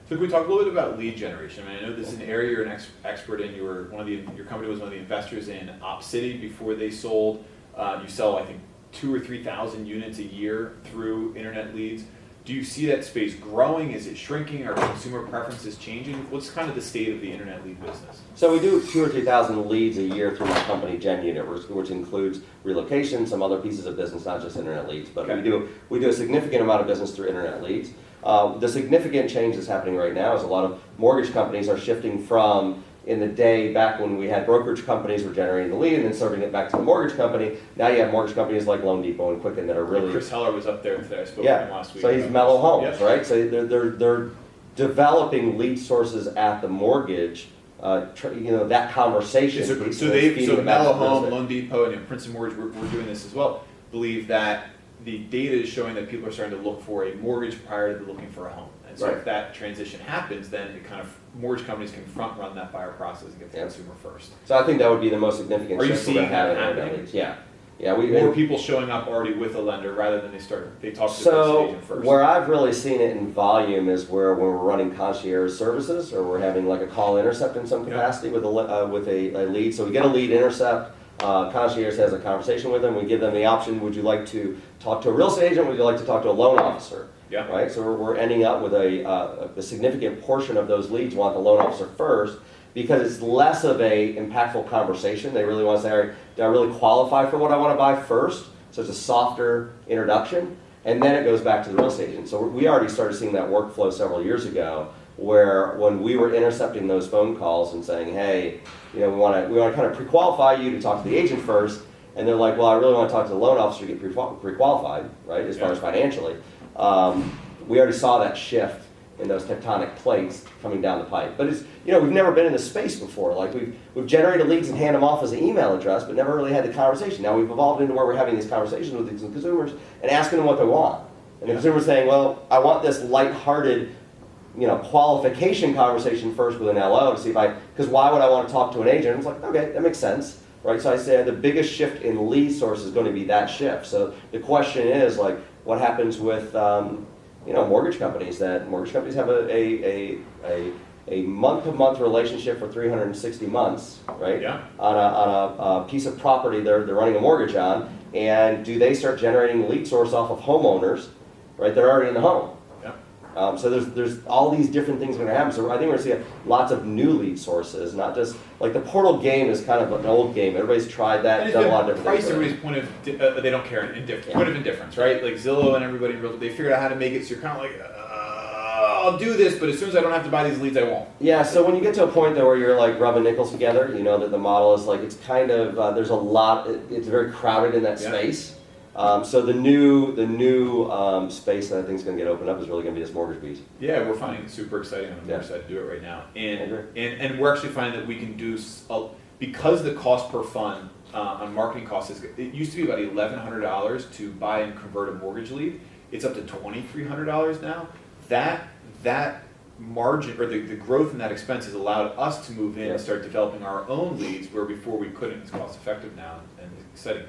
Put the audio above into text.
So can we talk a little bit about lead generation? I mean, I know this is an area you're an expert in. You were your company was one of the investors in OpCity before they sold. You sell, I think, 2,000 or 3,000 units a year through internet leads. Do you see that space growing? Is it shrinking? Are consumer preferences changing? What's kind of the state of the internet lead business? So we do 2,000 or 3,000 leads a year through my company, Gen Unit, which includes relocation, some other pieces of business, not just internet leads. But okay. we do a significant amount of business through internet leads. The significant change that's happening right now is a lot of mortgage companies are shifting from, in the day back when we had brokerage companies were generating the lead and then serving it back to the mortgage company. Now you have mortgage companies like Loan Depot and Quicken that are really... Chris Heller was up there today. I spoke to him last week. So he's Mellow Homes, yep. right? So they're developing lead sources at the mortgage, that conversation. So Mellow Home, Loan Depot, and Princeton Mortgage, we're doing this as well, believe that the data is showing that people are starting to look for a mortgage prior to looking for a home. And so if that transition happens, then it kind of mortgage companies can front run that buyer process and get the consumer first. So I think that would be the most significant shift. Are you seeing that happening? Yeah. More people showing up already with a lender rather than they talk to the agent first. Where I've really seen it in volume is when we're running concierge services or we're having like a call intercept in some capacity with a lead. So we get a lead intercept. Concierge has a conversation with them. We give them the option: would you like to talk to a real estate agent? Would you like to talk to a loan officer? Yeah. Right. So we're ending up with a significant portion of those leads want the loan officer first because it's less of a impactful conversation. They really want to say, all right, do I really qualify for what I want to buy first? So it's a softer introduction, and then it goes back to the real estate agent. So we already started seeing that workflow several years ago, where when we were intercepting those phone calls and saying, hey, we want to kind of pre-qualify you to talk to the agent first, and they're like, well, I really want to talk to the loan officer to get pre-qualified, right, as far as financially. We already saw that shift in those tectonic plates coming down the pipe. But it's, we've never been in this space before. Like we've generated leads and hand them off as an email address, but never really had the conversation. Now we've evolved into where we're having these conversations with these consumers and asking them what they want. And the consumer's saying, well, I want this lighthearted, qualification conversation first with an LO to see because why would I want to talk to an agent? It's like, okay, that makes sense, right? So I say the biggest shift in lead source is going to be that shift. So the question is like, what happens with, mortgage companies? That mortgage companies have a month-to-month relationship for 360 months, right? Yeah. On a piece of property they're running a mortgage on, and do they start generating lead source off of homeowners, right? They're already in the home. So there's all these different things going to happen. So I think we're going to see lots of new lead sources, not just like the portal game is kind of an old game. Everybody's tried that, done a lot of different things. Everybody's point of they don't care, point of indifference, right? Like Zillow and everybody, they figured out how to make it so you're kind of like, I'll do this, but as soon as I don't have to buy these leads, I won't. Yeah. So when you get to a point though where you're like rubbing nickels together, that the model is like it's kind of there's a lot. It's very crowded in that space. So the new space that I think is going to get opened up is really going to be this mortgage piece. Yeah, we're finding it super exciting. I'm more excited to do it right now, and we're actually finding that we can do because the cost per fund on marketing costs it used to be about $1,100 to buy and convert a mortgage lead. It's up to $2,300 now. That margin or the growth in that expense has allowed us to move in and start developing our own leads where before we couldn't. It's cost effective now and exciting.